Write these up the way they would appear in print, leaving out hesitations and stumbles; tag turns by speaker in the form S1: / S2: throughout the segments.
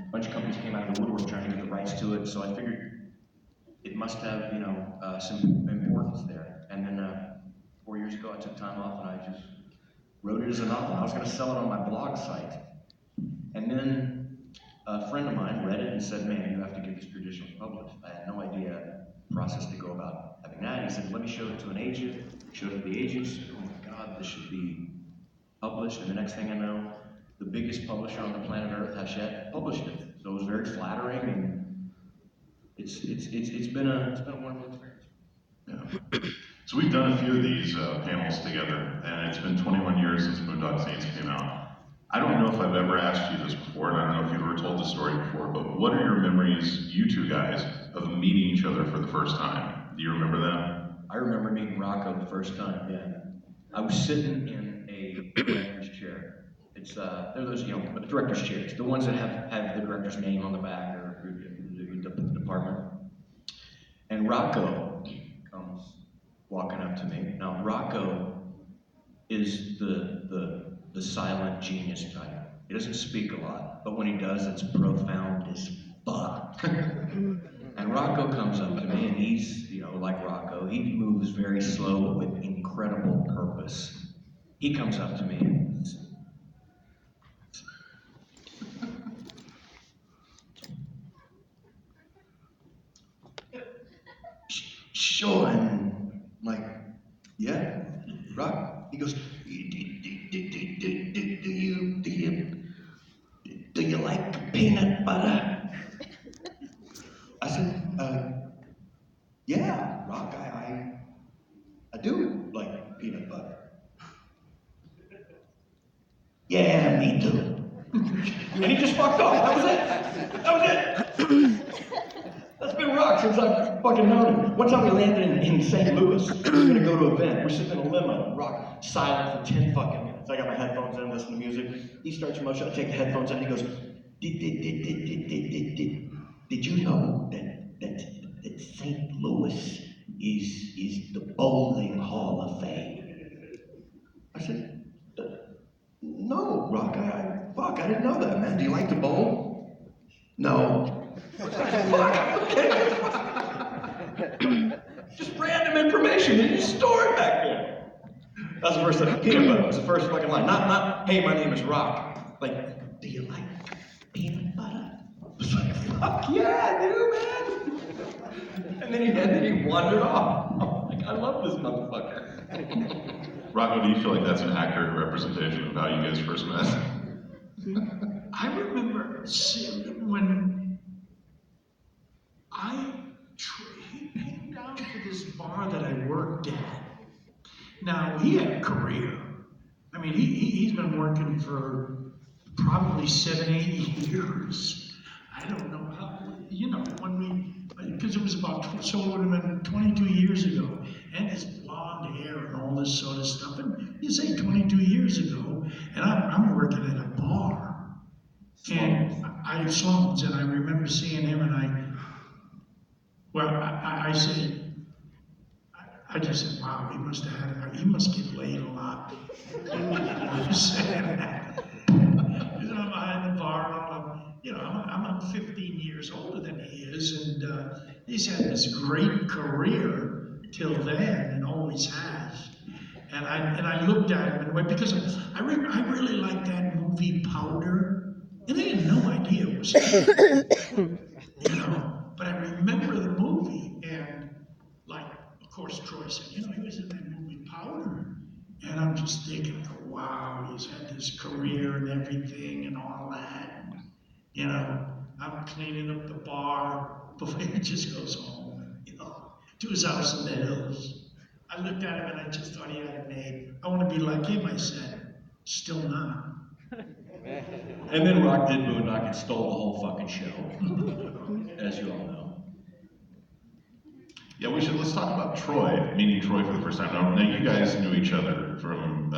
S1: a bunch of companies came out of the woodwork trying to get the rights to it. So I figured it must have, some importance there. And then 4 years ago, I took time off and I just wrote it as a novel. I was going to sell it on my blog site. And then a friend of mine read it and said, man, you have to get this traditionally published. I had no idea the process to go about having that. He said, let me show it to an agent. Showed it to the agent. Said, oh my God, this should be published. And the next thing I know, the biggest publisher on the planet Earth, Hachette, published it. So it was very flattering, and it's been a wonderful experience.
S2: Yeah. So we've done a few of these panels together, and it's been 21 years since Boondock Saints came out. I don't know if I've ever asked you this before, and I don't know if you've ever told the story before, but what are your memories, you two guys, of meeting each other for the first time? Do you remember that?
S1: I remember meeting Rocco the first time, yeah. I was sitting in a director's chair. They're those, the director's chairs, the ones that have the director's name on the back or the department. And Rocco comes walking up to me. Now Rocco is the silent genius type. He doesn't speak a lot, but when he does, it's profound as fuck. And Rocco comes up to me, and he's, like Rocco, he moves very slow but with incredible purpose. He comes up to me and sure, and I'm like, yeah, Rock. He goes, do you like peanut butter? I said, yeah, Rock, I do like peanut butter. Yeah, me too. And he just fucked off. That was it. That was it. That's been Rock since I've fucking known him. One time we landed in St. Louis. We were gonna go to an event. We're sitting in a limo. Rock silent for 10 fucking minutes. I got my headphones in, listening to music. He starts motion. I take the headphones out. And he goes, did you know that St. Louis is the bowling hall of fame? I said, no, Rock. I didn't know that, man. Do you like to bowl? No. Just random information in his story back there. That was the first time. Peanut butter was the first fucking line. Not, hey, my name is Rock. Like, do you like peanut butter? I was like, fuck yeah, I do, man. And then he wandered off. I'm like, I love this motherfucker.
S2: Rocco, do you feel like that's an accurate representation of how you guys first met?
S3: I remember when he came down to this bar that I worked at. Now, he had a career. I mean, he's been working for probably 7, 8 years. I don't know how, because it was so it would have been 22 years ago. And his blonde hair and all this sort of stuff. And you say 22 years ago, and I'm working at a bar. And I had Sloan's, and I remember seeing him, and I just said, wow, he must get laid a lot. I'm saying that. I'm behind the bar, and I'm 15 years older than he is, and he's had this great career till then, and always has. And I looked at him and went, because I really liked that movie Powder. And I had no idea it was him, But I remember the movie, and of course, Troy said, he was in that movie Powder. And I'm just thinking, wow, he's had this career and everything and all that. I'm cleaning up the bar before he just goes home, to his house in the hills. I looked at him and I just thought he had it made. I want to be like him, I said. Still not.
S1: And then Rock did Boondock and stole the whole fucking show, as you all know.
S2: Yeah, let's talk about Troy, meeting Troy for the first time. Now, you guys knew each other from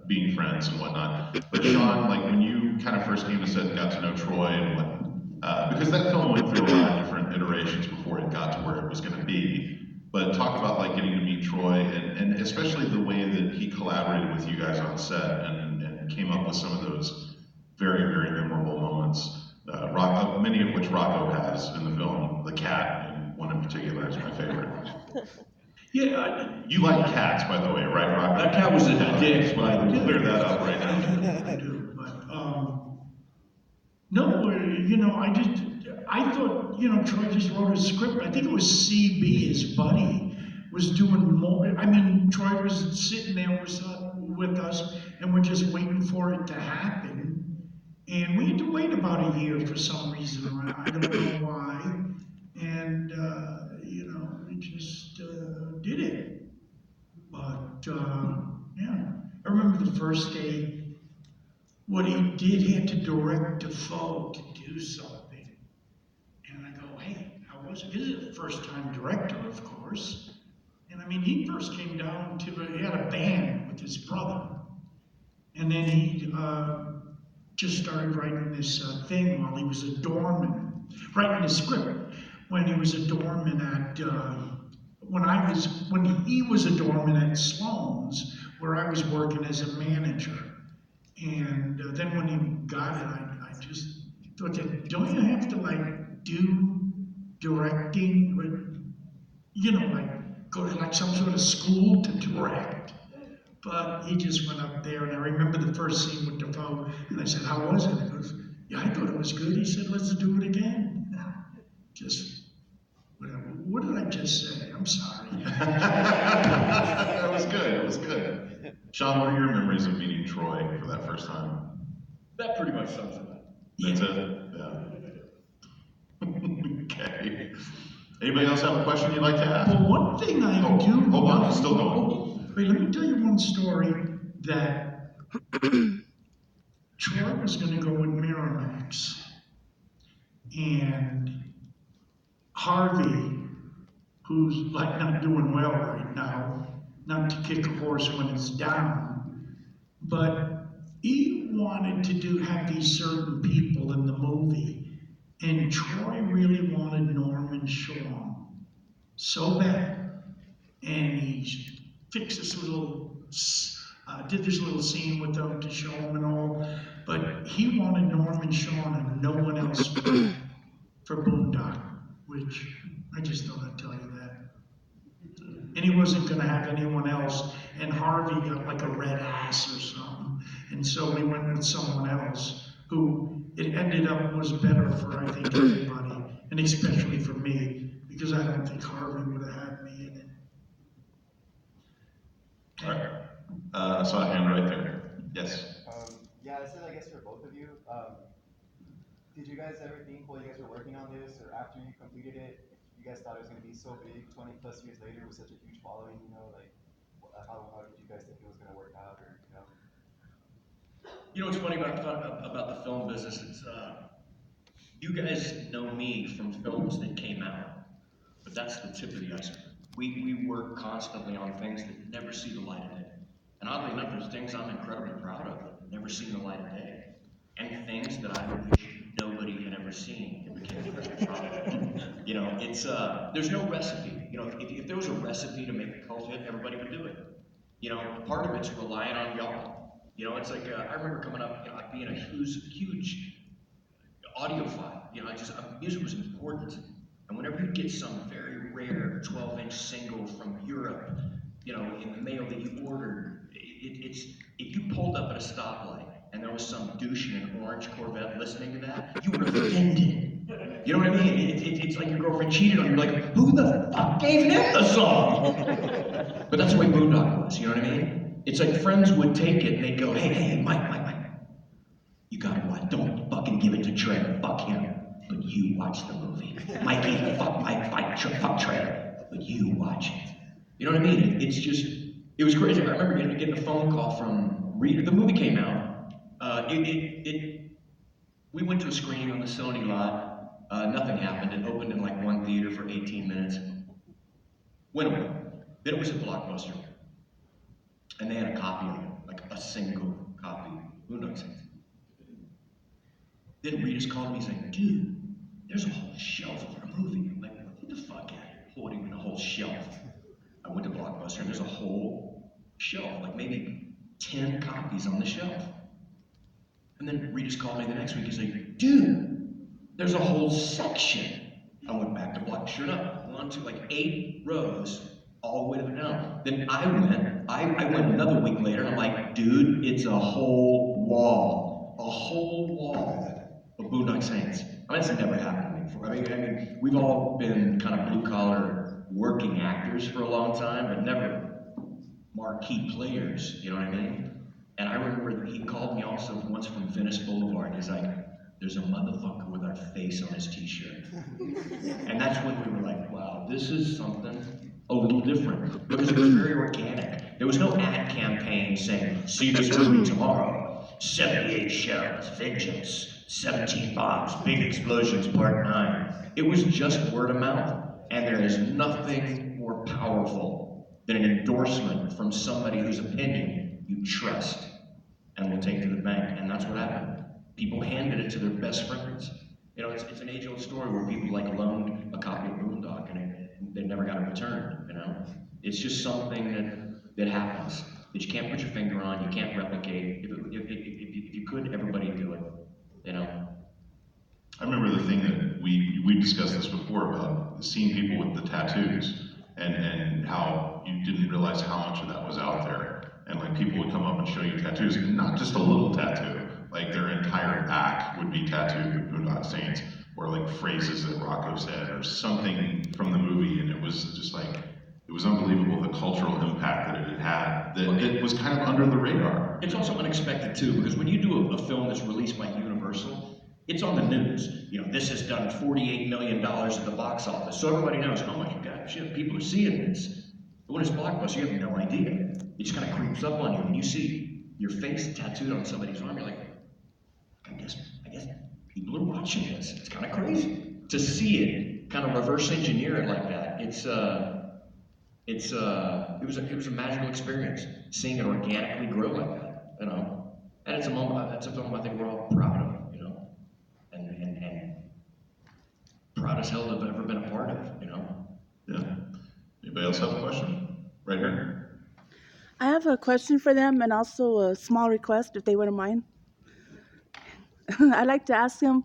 S2: being friends and whatnot, but Sean, when you kind of first came to set and got to know Troy and what, because that film went through a lot of different iterations before it got to where it was going to be, but talk about getting to meet Troy and especially the way that he collaborated with you guys on set and came up with some of those very, very memorable moments. Rock, many of which Rocco has in the film. The cat, and one in particular is my favorite.
S3: Yeah,
S2: You like cats, by the way, right, Rocco?
S1: That cat was a dick.
S2: Just want to clear that up right now.
S3: I do, but, no, I thought, Troy just wrote a script. I think it was CB, his buddy, was doing more. I mean, Troy was sitting there with us, and we're just waiting for it to happen. And we had to wait about a year for some reason. I don't know why. And, we just did it. But, yeah. I remember the first day, what he did, he had to direct Defoe to do something. And I go, hey, how was it? This is a first-time director, of course. And I mean, he first came down he had a band with his brother. And then he just started writing this thing while he was a doorman, writing the script when he was a doorman at, when he was a doorman at Sloan's, where I was working as a manager. And then when he got it, I just thought, don't you have to do directing, go to some sort of school to direct? But he just went up there, and I remember the first scene with Defoe, and I said, how was it? He goes, yeah, I thought it was good. He said, let's do it again. Just, whatever. What did I just say? I'm sorry.
S2: That was good, it was good. Sean, what are your memories of meeting Troy for that first time?
S1: That pretty much sums it up.
S2: That's it? Yeah. Okay. Anybody else have a question you'd like to ask?
S3: Well, one thing I do...
S2: Hold on, it's still going.
S3: Wait, let me tell you one story that Troy was going to go with Miramax, and Harvey, who's not doing well right now, not to kick a horse when it's down, but he wanted to have these certain people in the movie, and Troy really wanted Norman Shaw so bad, and he fixed this did this little scene with them to show him and all, but he wanted Norman Shaw and no one else for Boondock, which I just thought I'd tell you that. And he wasn't going to have anyone else, and Harvey got like a red ass or something, and so we went with someone else who it ended up was better for, I think, everybody, and especially for me, because I don't think Harvey would have had me in it.
S2: All right. I saw a hand right there. Yes.
S4: Yeah, this is, I guess, for both of you. Did you guys ever think while you guys were working on this, or after you completed it, if you guys thought it was going to be so big 20 plus years later with such a huge following, how did you guys think it was going to work out, or,
S1: You know what's funny about the film business? It's you guys know me from films that came out, but that's the tip of the iceberg. We work constantly on things that never see the light of day. And oddly enough, there's things I'm incredibly proud of that never seen the light of day. And things that I wish nobody had ever seen and became incredibly proud of. It's, there's no recipe. If there was a recipe to make a cult hit, everybody would do it. Part of it's relying on y'all. It's like, I remember coming up, being a huge audiophile. Music was important. And whenever you get some very rare 12-inch single from Europe, in the mail that you ordered, if you pulled up at a stoplight and there was some douche in an orange Corvette listening to that, you were offended. You know what I mean? It's like your girlfriend cheated on you. You're like, who the fuck gave him the song? But that's the way Boondock was, you know what I mean? It's like friends would take it and they'd go, hey, Mike, you gotta watch, don't fucking give it to Trey, fuck him. But you watch the movie. Mikey, fuck Mike, fuck Trey, but you watch it. You know what I mean? It was crazy. I remember getting a phone call from Reed. The movie came out. We went to a screening on the Sony lot. Nothing happened. It opened in like one theater for 18 minutes. Went away. Then it was a Blockbuster. And they had a copy of it, like a single copy. Boondock Saints. Then Rita's called me, he's like, dude, there's a whole shelf of our movie. I'm like, who the fuck holding a whole shelf? I went to Blockbuster and there's a whole shelf, like maybe 10 copies on the shelf. And then Rita's called me the next week, he's like, dude, There's a whole section. I went back to block. Sure enough, 1, 2, like 8 rows all the way to the down. Then I went another week later, and I'm like, dude, it's a whole wall of Boondock Saints. I mean, that's never happened to me before. I mean, we've all been kind of blue collar working actors for a long time, but never marquee players. You know what I mean? And I remember that he called me also once from Venice Boulevard. He's like, there's a motherfucker with our face on his t-shirt. And that's when we were like, wow, this is something a little different. Because it was very organic. There was no ad campaign saying, see this movie tomorrow. 78 shells, vengeance, 17 bombs, big explosions, part 9. It was just word of mouth. And there is nothing more powerful than an endorsement from somebody whose opinion you trust and will take to the bank. And that's what happened. People handed it to their best friends. You know, it's an age-old story where people like loaned a copy of Boondock and they never got it returned, you know? It's just something that happens, that you can't put your finger on, you can't replicate. If you could, everybody do it, you know?
S2: I remember the thing that we discussed this before about seeing people with the tattoos and how you didn't realize how much of that was out there. And like people would come up and show you tattoos, and not just a little tattoo, like their entire back would be tattooed with Boondock Saints, or like phrases that Rocco said, or something from the movie, and it was just like, it was unbelievable the cultural impact that it had, that it was kind of under the radar.
S1: It's also unexpected too, because when you do a film that's released by Universal, it's on the news. You know, this has done $48 million at the box office, so everybody knows, oh my God, shit, people are seeing this. But when it's blockbuster, you have no idea. It just kind of creeps up on you. When you see your face tattooed on somebody's arm, you're like, I guess people are watching this. It's kind of crazy to see it kind of reverse engineer it like that. It was a magical experience seeing it organically grow like that, you know. And it's a moment. That's a film I think we're all proud of, you know, and proud as hell to have ever been a part of, you know.
S2: Yeah. Anybody else have a question? Right here.
S5: I have a question for them and also a small request, if they wouldn't mind. I'd like to ask them,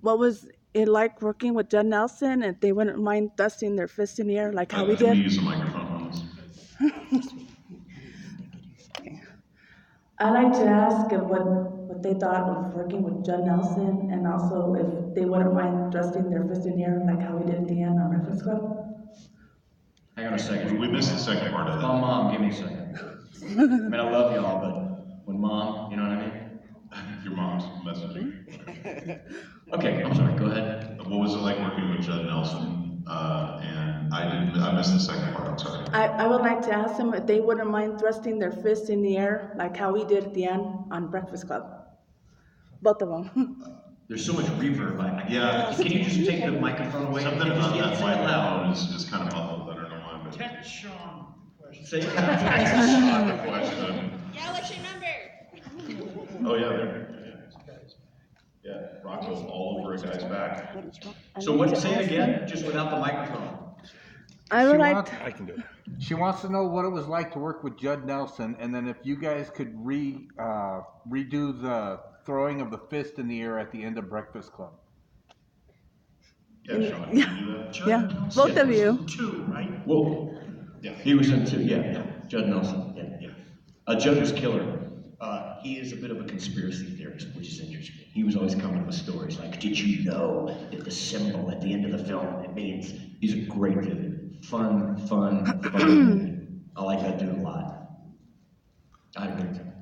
S5: what was it like working with Judd Nelson, if they wouldn't mind thrusting their fist in the air like how we
S2: Can we
S5: did?
S2: use a microphone on this?
S5: I'd like to ask if what they thought of working with Judd Nelson, and also if they wouldn't mind thrusting their fist in the air like how we did at the end on Breakfast Club.
S1: Hang on a second.
S2: We missed the second part of that.
S1: Mom, give me a second. I mean, I love y'all, but when Mom, you know what I mean?
S2: Your mom's messaging.
S1: Okay, I'm sorry, go ahead.
S2: What was it like working with Judd Nelson? And I missed the second part, I'm sorry.
S5: I would like to ask them if they wouldn't mind thrusting their fist in the air like how we did at the end on Breakfast Club. Both of them.
S1: There's so much reverb.
S2: Yeah.
S1: Can you just take the microphone away?
S2: Something
S1: and
S2: about
S1: just
S2: that
S1: say it loud?
S2: microphone is kind of muffled, I don't know why, but.
S3: Text Sean question.
S1: Say it
S2: Not
S1: loud.
S2: the question.
S6: Yeah, what's your number?
S2: Oh, yeah, there. Yeah, Rocco's all over a guy's back.
S1: So what, say it again, just without the microphone.
S5: I would like
S7: I can do it. She wants to know what it was like to work with Judd Nelson, and then if you guys could redo the throwing of the fist in the air at the end of Breakfast Club.
S2: Yeah, Sean, can you do that?
S3: Judd
S5: Yeah,
S3: Nelson
S5: both of
S3: was
S5: you.
S3: in 2, right?
S1: Whoa.
S2: Yeah.
S1: He was in too, yeah. Judd Nelson, yeah. Judd was killer. He is a bit of a conspiracy theorist, which is interesting. He was always coming up with stories like, did you know that the symbol at the end of the film, it means, he's a great dude. Fun. I like that dude a lot. I had a great time.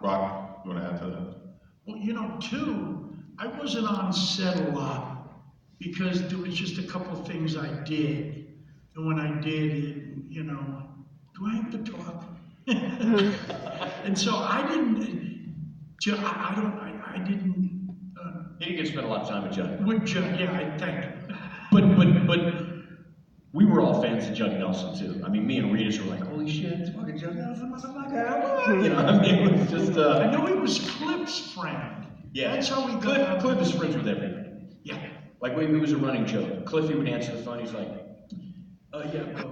S2: Rock, you want to add to that?
S3: Well, you know, 2, I wasn't on set a lot because there was just a couple of things I did. And when I did it, you know, do I have to talk? And so I didn't, I didn't,
S1: He didn't get to spend a lot of time with Judd.
S3: with Judd, yeah, I thank you.
S1: But we were all fans of Judd Nelson too. I mean, me and Rita were like, holy shit, it's fucking Judd Nelson, motherfucker. You know, I mean, it was just,
S3: I know he was Cliff's friend.
S1: yeah.
S3: That's how we got.
S1: Cliff is friends with everybody.
S3: Yeah.
S1: Like, it was a running joke. Cliffy would answer the phone, he's like, yeah, okay, I'll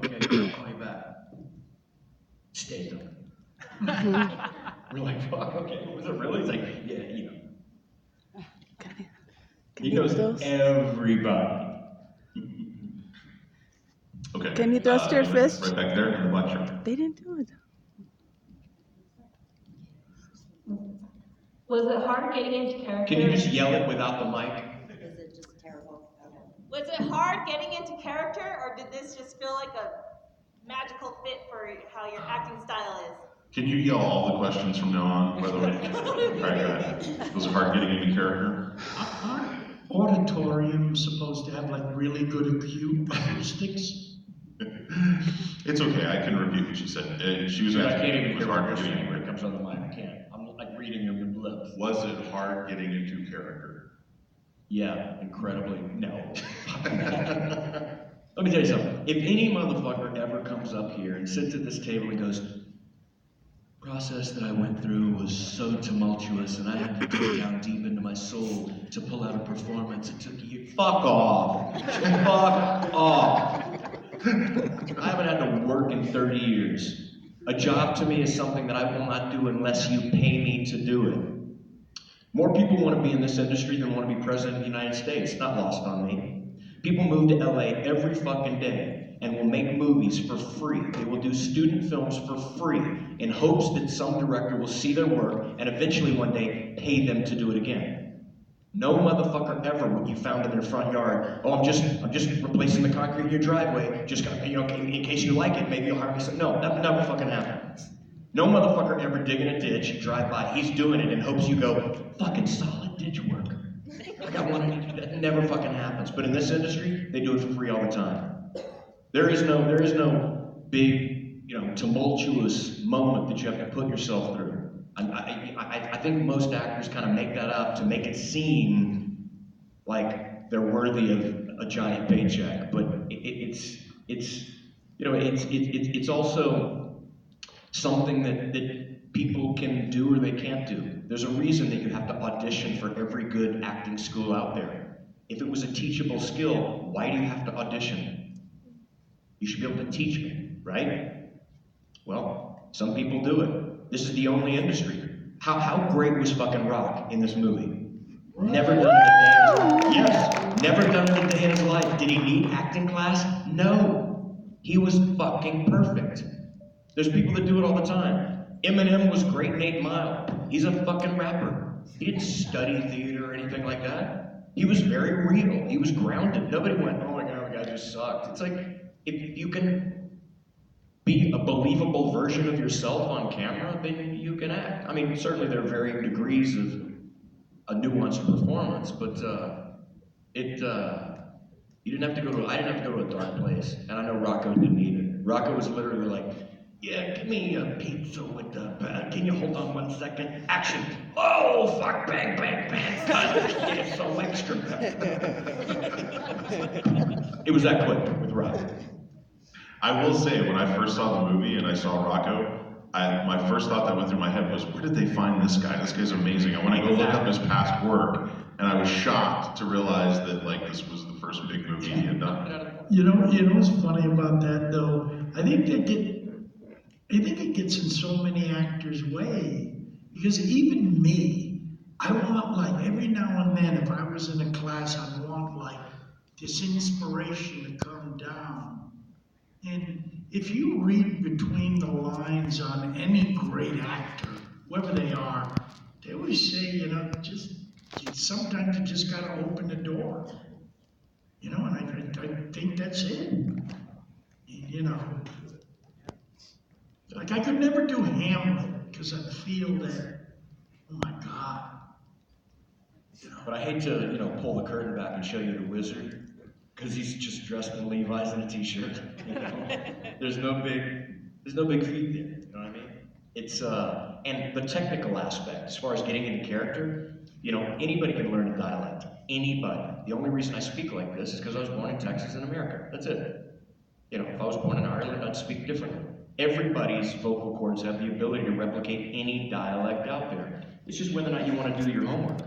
S1: call you back. Stay though. We're like, fuck, okay, was it really? He's like, yeah, you know. He knows
S5: those?
S1: everybody.
S2: Okay.
S5: Can you thrust your
S2: and
S5: fist?
S2: Right back there in the black shirt.
S5: They didn't do it.
S6: Was it hard getting into character?
S1: Can you just yell it without the mic?
S8: Is it just terrible?
S6: Was it hard getting into character, or did this just feel like a magical fit for how your acting style is?
S2: Can you yell all the questions from now on, by the way? All right, go ahead. Was it hard getting into character?
S3: Aren't auditoriums supposed to have like really good acoustics?
S2: It's okay, I can repeat what she said. She was
S1: I
S2: asking,
S1: can't even
S2: was
S1: hear
S2: it
S1: what
S2: hard
S1: you're
S2: getting
S1: saying
S2: into
S1: when it comes on the mic. I can't. I'm like reading your lips.
S2: Was it hard getting into character?
S1: Yeah, incredibly. No. Let me tell you something. If any motherfucker ever comes up here and sits at this table and goes, process that I went through was so tumultuous and I had to dig down deep into my soul to pull out a performance. It took you. Fuck off. Fuck off. I haven't had to work in 30 years. A job to me is something that I will not do unless you pay me to do it. More people want to be in this industry than want to be president of the United States. Not lost on me. People move to LA every fucking day and will make movies for free. They will do student films for free in hopes that some director will see their work and eventually one day pay them to do it again. No motherfucker ever what you found in their front yard. Oh, I'm just replacing the concrete in your driveway. Just in case you like it, maybe you'll hire me some. No, that never fucking happened. No motherfucker ever digging a ditch, you drive by, he's doing it in hopes you go, fucking solid ditch work. Like I wanted to do that. Never fucking happens. But in this industry, they do it for free all the time. There is no big, tumultuous moment that you have to put yourself through. I think most actors kind of make that up to make it seem like they're worthy of a giant paycheck, but it's also something that people can do or they can't do. There's a reason that you have to audition for every good acting school out there. If it was a teachable skill, why do you have to audition? You should be able to teach me, right? Well, some people do it. This is the only industry. How great was fucking Rock in this movie? Never done it a day in his life. Yes, never done it a day in his life. Did he need acting class? No. He was fucking perfect. There's people that do it all the time. Eminem was great in 8 Mile. He's a fucking rapper. He didn't study theater or anything like that. He was very real. He was grounded. Nobody went, oh my God, the guy just sucked. It's like, if you can be a believable version of yourself on camera, then you can act. I mean, certainly there are varying degrees of a nuanced performance, but you didn't have to go to, I didn't have to go to a dark place, and I know Rocco didn't either. Rocco was literally like, yeah, give me a pizza with the, can you hold on 1 second? Action. Oh, fuck, bang, bang, bang, cut. Yeah, so extra. It was that quick with Rocco.
S2: I will say, when I first saw the movie and I saw Rocco, my first thought that went through my head was, where did they find this guy? This guy's amazing. I want to go look up his past work, and I was shocked to realize that this was the first big movie he had done.
S3: You know what's funny about that though? I think it gets in so many actors' way. Because even me, I want every now and then, if I was in a class, I'd want this inspiration to come down. And if you read between the lines on any great actor, whoever they are, they always say, sometimes you just gotta open the door. And I think that's it. I could never do Hamlet, because I feel that, oh my God.
S1: But I hate to, pull the curtain back and show you the wizard, because he's just dressed in Levi's and a t-shirt. There's no big feat there. You know what I mean? It's and the technical aspect, as far as getting into character, anybody can learn a dialect. Anybody. The only reason I speak like this is because I was born in Texas in America. That's it. If I was born in Ireland, I'd speak differently. Everybody's vocal cords have the ability to replicate any dialect out there. It's just whether or not you want to do your homework.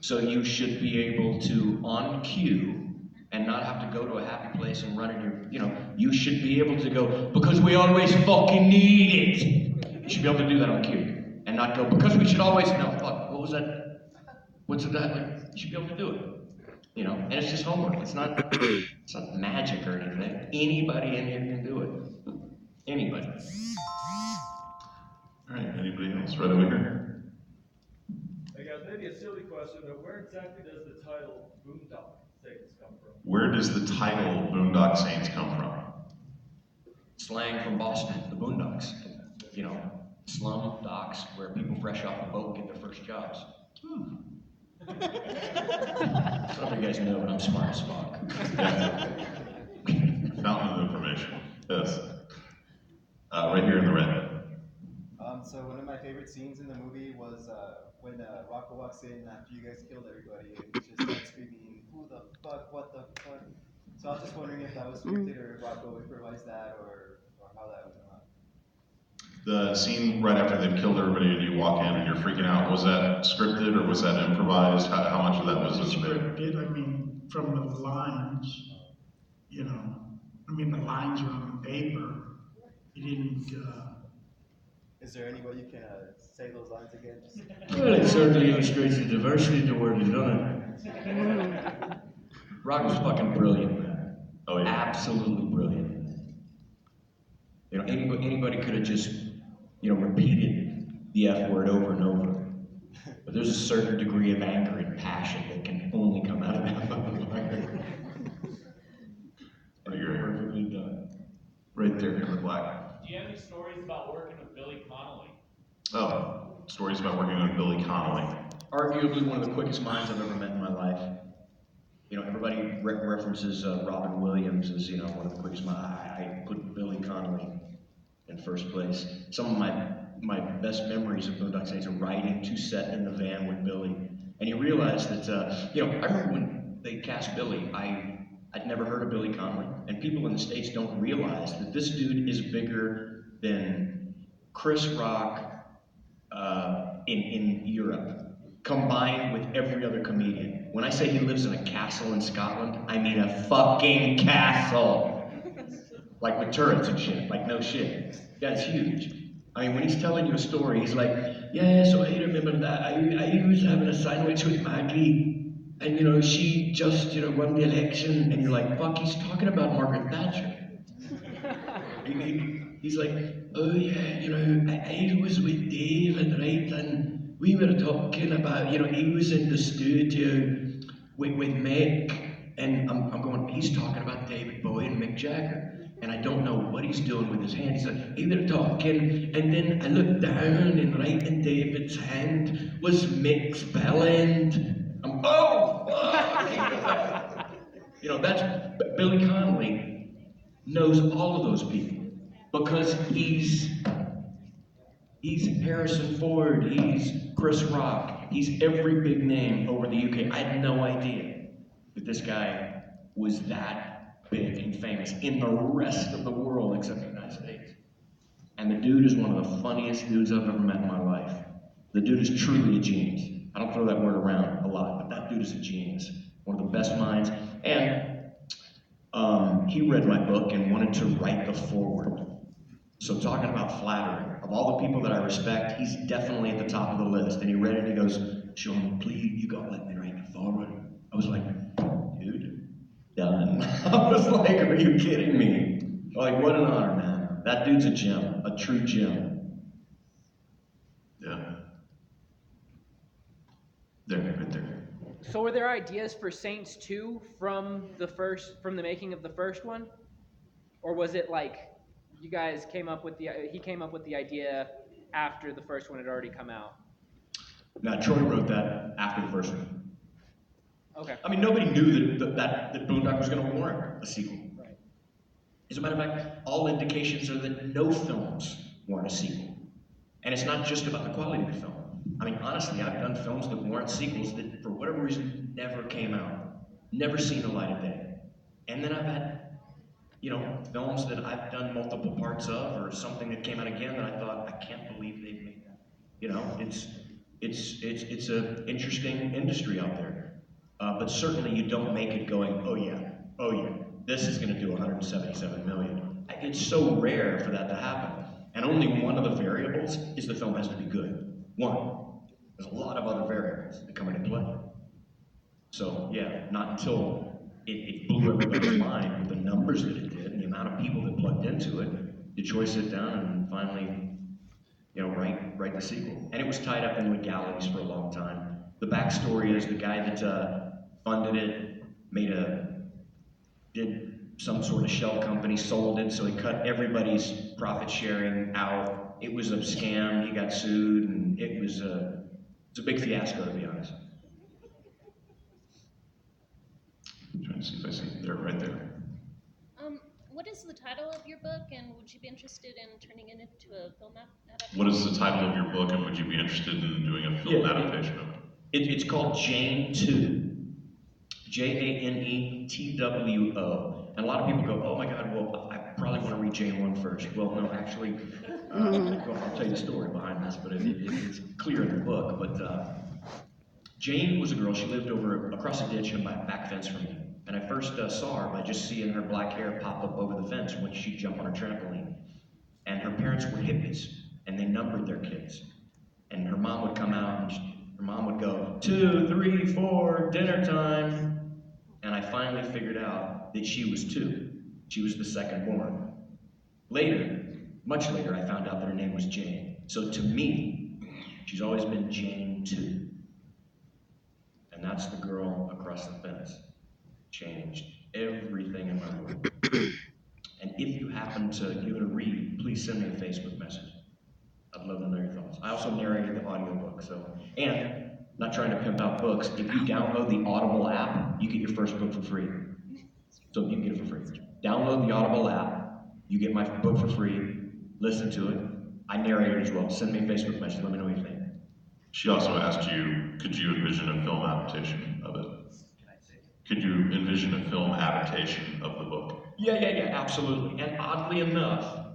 S1: So you should be able to, on cue, and not have to go to a happy place and run in your, you should be able to go, because we always fucking need it. You should be able to do that on cue. And not go, because we should always, no, fuck, what was that? What's the dialect? You should be able to do it. You know, and it's just homework. It's not magic or anything. Anybody in here can do it. Anybody.
S2: All right, anybody else? Right over here.
S9: Hey guys, maybe a silly question, but where exactly does the title Boondock Saints come from?
S2: Where does the title Boondock Saints come from?
S1: Slang from Boston, the Boondocks. You know, slum docks where people fresh off the boat get their first jobs. I don't know if you guys know, but I'm smart as fuck.
S2: Fountain of information. Yes. Right here in the red.
S4: So one of my favorite scenes in the movie was when Rocco walks in after you guys killed everybody and he just starts screaming, "Who the fuck? What the fuck?" So I was just wondering if that was scripted or if Rocco improvised that or how that would come out.
S2: The scene right after they've killed everybody and you walk in and you're freaking out, was that scripted or was that improvised? How much of that was
S3: Scripted, I mean, from the lines, you know, I mean, the lines are on paper. You didn't,
S4: Is there any way you can say those lines again?
S1: Well, it certainly illustrates the diversity of the word, doesn't it? Rock was fucking brilliant, man.
S2: Oh, yeah.
S1: Absolutely brilliant. You know, anybody could have just, you know, repeated the F word over and over. But there's a certain degree of anger and passion that can only come out of that fucking word. Perfectly done.
S2: Right there in the black.
S9: Do you have any stories about working with Billy Connolly?
S2: Oh, stories about working with Billy Connolly.
S1: Arguably one of the quickest minds I've ever met in my life. You know, everybody references Robin Williams as, you know, one of the quickest minds. I put Billy Connolly in first place. Some of my best memories of Boondock Saints are riding to set in the van with Billy. And you realize that, you know, I remember when they cast Billy, I'd never heard of Billy Connolly. And people in the States don't realize that this dude is bigger than Chris Rock in Europe, combined with every other comedian. When I say he lives in a castle in Scotland, I mean a fucking castle. Like with turrets and shit, like no shit. Guy's huge. I mean, when he's telling you a story, he's like, yeah, so I remember that. I was having a sandwich with Maggie, and you know, she just, you know, won the election, and you're like, fuck, he's talking about Margaret Thatcher. He's like, oh yeah, you know, I was with David, right, and we were talking about, you know, he was in the studio with Mick, and I'm going, he's talking about David Bowie and Mick Jagger, and I don't know what he's doing with his hand. He's like, they were talking, and then I looked down, and right in David's hand was Mick's bell end. I'm, oh, fuck! You know, that's Billy Connolly knows all of those people because he's Harrison Ford, he's Chris Rock, he's every big name over the UK. I had no idea that this guy was that big and famous in the rest of the world except the United States. And the dude is one of the funniest dudes I've ever met in my life. The dude is truly a genius. I don't throw that word around a lot, but that dude is a genius. One of the best minds. And he read my book and wanted to write the foreword. So talking about flattery, of all the people that I respect, he's definitely at the top of the list. And he read it and he goes, Sean, please, you gotta let me write the foreword. I was like, dude, done. I was like, are you kidding me? Like, what an honor, man. That dude's a gem, a true gem.
S2: Yeah. There, right there.
S10: So were there ideas for Saints 2 from the making of the first one? Or was it like you guys he came up with the idea after the first one had already come out?
S1: Now, Troy wrote that after the first one.
S10: Okay.
S1: I mean, nobody knew that Boondock was going to warrant a sequel.
S10: Right.
S1: As a matter of fact, all indications are that no films warrant a sequel. And it's not just about the quality of the film. I mean, honestly, I've done films that warrant sequels that, for whatever reason, never came out. Never seen the light of day. And then I've had, you know, films that I've done multiple parts of, or something that came out again that I thought, I can't believe they made that. You know, it's an interesting industry out there. But certainly you don't make it going, oh yeah, this is going to do 177 million. It's so rare for that to happen. And only one of the variables is the film has to be good. One. There's a lot of other variables that come into play. So yeah, not until it blew everybody's mind with the numbers that it did and the amount of people that plugged into it, did Troy sit down and finally, write the sequel. And it was tied up in legalities for a long time. The backstory is the guy that funded it did some sort of shell company, sold it, so he cut everybody's profit sharing out. It was a scam. He got sued, and it's a big fiasco, to be honest.
S2: I'm trying to see if I see it there, right there.
S11: What is the title of your book, and would you be interested in turning it into a film adaptation?
S2: What is the title of your book, and would you be interested in doing a film adaptation of it?
S1: It's called Jane 2. Janetwo. And a lot of people go, oh my God, well, I probably want to read Jane 1 first. Well, no, actually, I'll tell you the story behind this, but it's clear in the book. But Jane was a girl, she lived across a ditch and by a back fence from me. And I first saw her by just seeing her black hair pop up over the fence when she'd jump on her trampoline. And her parents were hippies, and they numbered their kids. And her mom would come out, and her mom would go, 2, 3, 4, dinner time. And I finally figured out that she was 2. She was the second born. Later, much later, I found out that her name was Jane. So to me, she's always been Jane 2. And that's the girl across the fence. Changed everything in my life. And if you happen to give it a read, please send me a Facebook message. I'd love to know your thoughts. I also narrated the audiobook, and not trying to pimp out books, if you download the Audible app, you get your first book for free. So you can get it for free. Download the Audible app, you get my book for free, listen to it. I narrate it as well. Send me a Facebook message, let me know what you think.
S2: She also asked you, could you envision a film adaptation of it? Could you envision a film adaptation of the book?
S1: Yeah, absolutely. And oddly enough,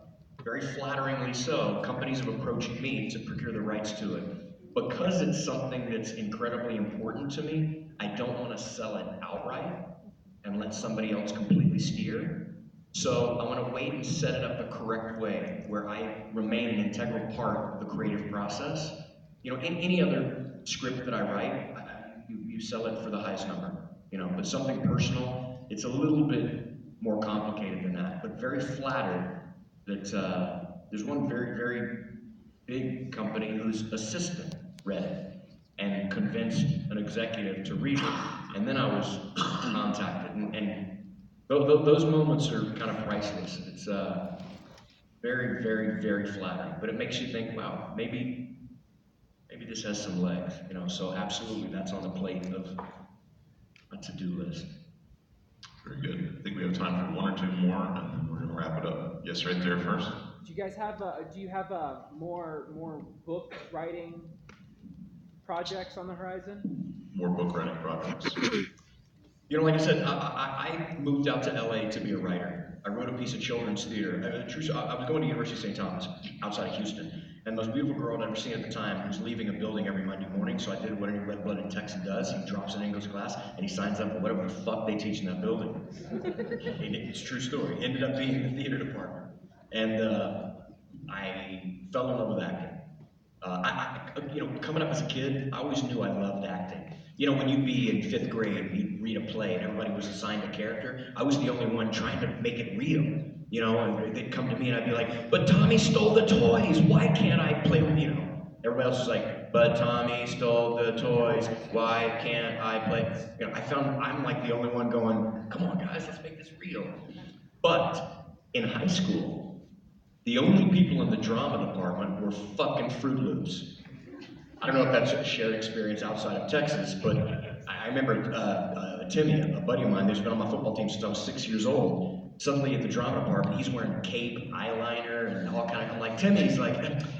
S1: very flatteringly so, companies have approached me to procure the rights to it. Because it's something that's incredibly important to me, I don't want to sell it outright and let somebody else completely steer. So I want to wait and set it up the correct way, where I remain an integral part of the creative process. In any other script that I write, you sell it for the highest number. But something personal, it's a little bit more complicated than that, but very flattered that there's one very, very big company whose assistant read it and convinced an executive to read it, and then I was contacted, and those moments are kind of priceless. It's very, very, very flattering, but it makes you think, wow, maybe this has some legs, so absolutely that's on the plate of a to-do list.
S2: Very good. I think we have time for 1 or 2 more, and then we're going to wrap it up. Yes, right there first.
S10: Do you guys have more book writing projects on the horizon?
S2: More book writing projects.
S1: Like I said, I moved out to LA to be a writer. I wrote a piece of children's theater. I was going to University of St. Thomas outside of Houston, and the most beautiful girl I'd ever seen at the time was leaving a building every Monday morning, so I did what any red-blooded Texan does. He drops an English class, and he signs up for whatever the fuck they teach in that building. It's a true story. Ended up being in the theater department. And I fell in love with acting. Coming up as a kid, I always knew I loved acting. When you'd be in 5th grade and you'd read a play and everybody was assigned a character, I was the only one trying to make it real. And they'd come to me and I'd be like, but Tommy stole the toys, why can't I play with, Everybody else was like, but Tommy stole the toys, why can't I play? I found I'm like the only one going, come on guys, let's make this real. But in high school, the only people in the drama department were fucking Fruit Loops. I don't know if that's a shared experience outside of Texas, but I remember Timmy, a buddy of mine, who's been on my football team since I was 6 years old. Suddenly at the drama department, he's wearing cape, eyeliner, and all kind of. I'm like, Timmy's like,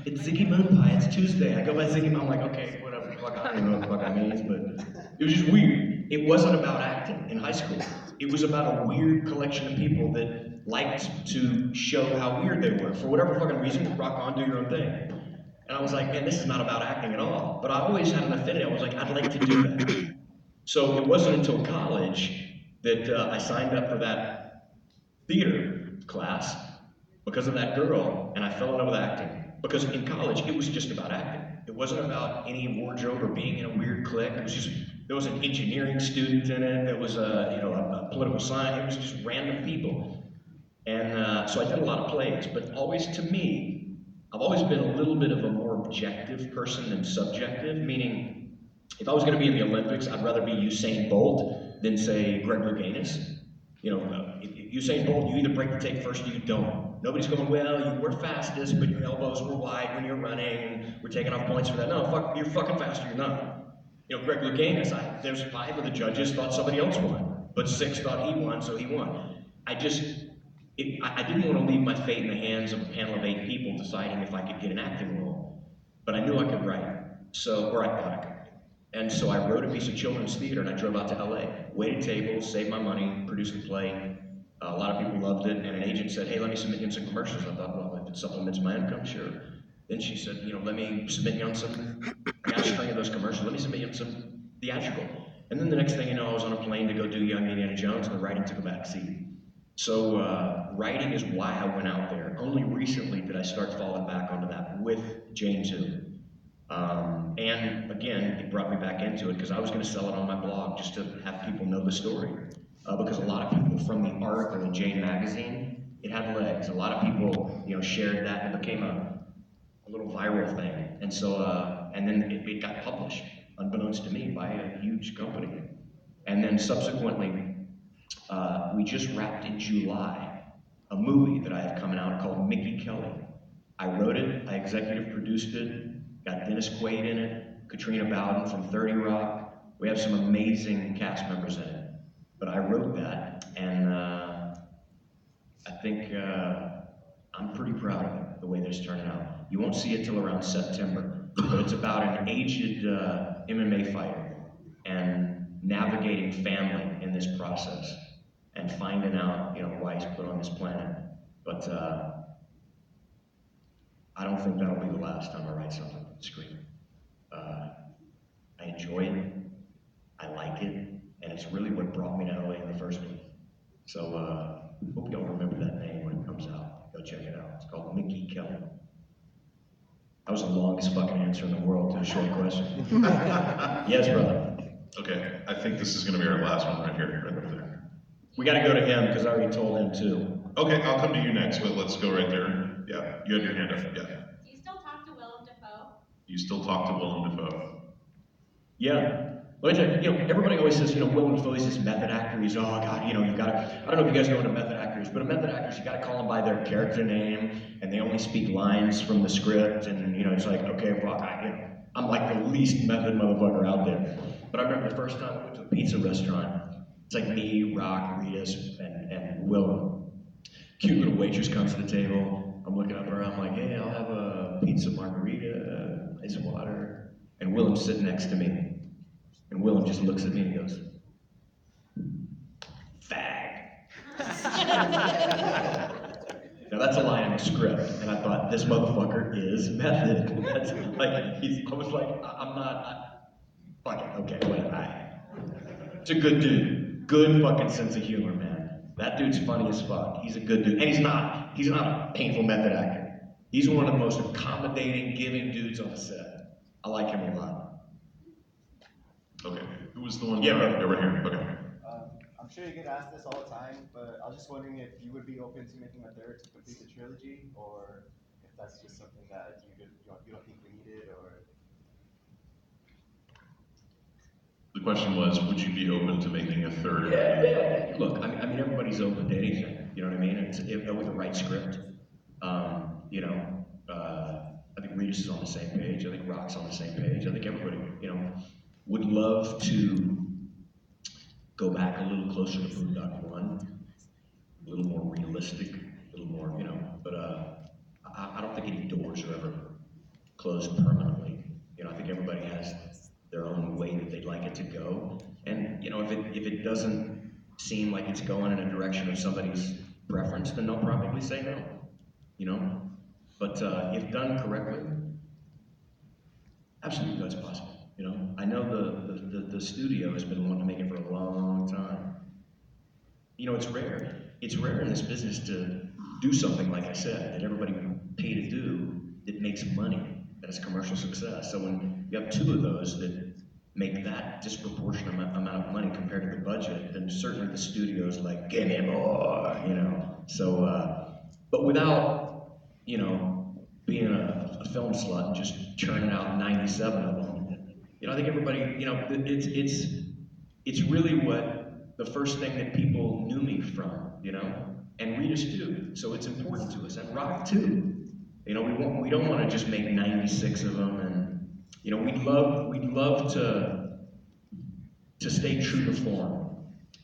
S1: it's Ziggy Moon Pie, it's Tuesday. I go by Ziggy, I'm like, okay, whatever, fuck, I don't even know what the fuck that means, but it was just weird. It wasn't about acting in high school. It was about a weird collection of people that liked to show how weird they were. For whatever fucking reason, rock on, do your own thing. And I was like, man, this is not about acting at all. But I always had an affinity. I was like, I'd like to do that. So it wasn't until college that I signed up for that theater class because of that girl, and I fell in love with acting. Because in college, it was just about acting. It wasn't about any wardrobe or being in a weird clique. It was just there was an engineering student in it. There was a political science. It was just random people. And so I did a lot of plays, but always to me, I've always been a little bit of a more objective person than subjective, meaning if I was going to be in the Olympics, I'd rather be Usain Bolt than say Greg Louganis. Usain Bolt, you either break the tape first or you don't. Nobody's going, well, you were fastest, but your elbows were wide when you're running, and we're taking off points for that. No, fuck, you're fucking faster, you're not. Greg Louganis, there's 5 of the judges thought somebody else won, but 6 thought he won, so he won. I didn't want to leave my fate in the hands of a panel of 8 people deciding if I could get an acting role, but I knew I could write, or I thought I could. And so I wrote a piece of children's theater and I drove out to LA, waited tables, saved my money, produced the play. A lot of people loved it, and an agent said, hey, let me submit you on some commercials. I thought, well, if it supplements my income, sure. Then she said, let me submit you on I got a string of those commercials, let me submit you on some theatrical. And then the next thing you know, I was on a plane to go do Young Indiana Jones, and the writing took a back seat. So writing is why I went out there. Only recently did I start falling back onto that with Jane too. And again, it brought me back into it because I was going to sell it on my blog just to have people know the story. Because a lot of people from the article in Jane magazine, it had legs. A lot of people, shared that and it became a little viral thing. And so, and then it got published, unbeknownst to me, by a huge company. And then subsequently, we just wrapped in July a movie that I have coming out called Mickey Kelly. I wrote it, I executive produced it, got Dennis Quaid in it, Katrina Bowden from 30 Rock. We have some amazing cast members in it. But I wrote that, and I think I'm pretty proud of it, the way this turned out. You won't see it till around September, but it's about an aged MMA fighter and navigating family in this process and finding out, why he's put on this planet. But I don't think that'll be the last time I write something for the screen. I enjoy it, I like it, and it's really what brought me to LA in the first place. So hope y'all remember that name when it comes out. Go check it out. It's called Mickey Kelly. That was the longest fucking answer in the world to a short question. Yes, brother.
S2: Okay, I think this is going to be our last one right here, right over there.
S1: We got to go to him because I already told him too.
S2: Okay, I'll come to you next, but let's go right there. Yeah, you have your hand up. Yeah.
S6: Do you still talk to Willem Dafoe?
S2: You still talk to Willem Dafoe?
S1: Yeah. Let me tell you, everybody always says, Willem Dafoe is this method actor. He's, oh God, you gotta, I don't know if you guys know what a method actor is, but a method actor is you gotta call them by their character name, and they only speak lines from the script, and it's like, okay, fuck, I'm like the least method motherfucker out there. But I remember the first time I went to a pizza restaurant, it's like me, Rock, Ritas, and Willem. Cute little waitress comes to the table. I'm looking up at her, I'm like, hey, I'll have a pizza margarita, ice water. And Willem's sitting next to me. And Willem just looks at me and he goes, fag. Now that's a line in the script, and I thought, this motherfucker is method. That's like, I was like, fuck it, okay, whatever. It's a good dude. Good fucking sense of humor, man. That dude's funny as fuck. He's a good dude. And he's not a painful method actor. He's one of the most accommodating, giving dudes on the set. I like him a lot.
S2: Okay, who was the one
S1: over
S2: here? Okay.
S4: I'm sure you get asked this all the time, but I was just wondering if you would be open to making a third to complete the trilogy, or if that's just something that you don't think we needed, or...
S2: The question was, would you be open to making a third?
S1: Yeah. Look, I mean, everybody's open to anything. You know what I mean? It's with the right script. I think Regis is on the same page. I think Rock's on the same page. I think everybody, would love to go back a little closer to Boondock 1, a little more realistic, a little more, but I don't think any doors are ever closed permanently. I think everybody has their own way that they'd like it to go. And, if it doesn't seem like it's going in a direction of somebody's preference, then they'll probably say no, But if done correctly, absolutely that's possible. I know the studio has been wanting to make it for a long time. It's rare. It's rare in this business to do something, like I said, that everybody would pay to do that makes money, that is commercial success. So when you have 2 of those that make that disproportionate amount of money compared to the budget, then certainly the studio's like, give me more, you know? So, but without, you know, being a film slut and just churning out 97 of them, you know, I think everybody, you know, it's really what the first thing that people knew me from, you know? And read us too, so it's important to us, and rock too. You know, we don't want to just make 96 of them, and you know, we'd love to stay true to form.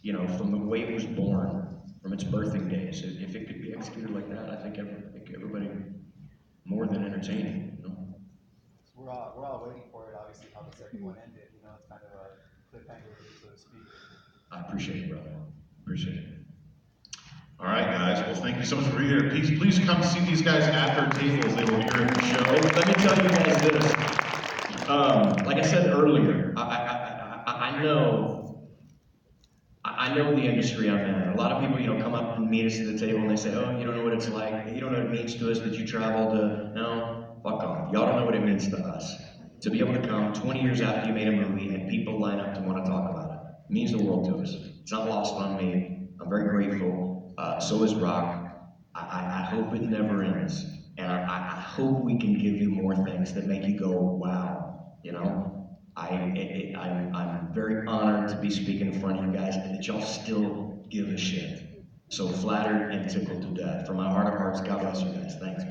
S1: You know, from the way it was born, from its birthing days. If it could be executed like that, I think everybody more than entertaining. You know?
S4: We're all waiting for it. Obviously, how the second one ended. You know, it's kind of a cliffhanger, so to speak.
S1: I appreciate it, brother. Appreciate it.
S2: All right, guys. Well, thank you so much for being here. Please come see these guys after tables. They will be here at the show.
S1: Let me tell you guys this. Like I said earlier, I know the industry I'm in. A lot of people, you know, come up and meet us at the table and they say, "Oh, you don't know what it's like. You don't know what it means to us that you traveled to." No, fuck off. Y'all don't know what it means to us. To be able to come 20 years after you made a movie and people line up to want to talk about it. It means the world to us. It's not lost on me. I'm very grateful. So is Rock. I hope it never ends. And I hope we can give you more things that make you go, wow, you know? I'm very honored to be speaking in front of you guys and that y'all still give a shit. So flattered and tickled to death. From my heart of hearts, God bless you guys. Thanks.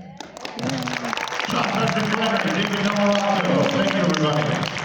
S2: Shot Country Corner, David Navarro. Thank you, everybody.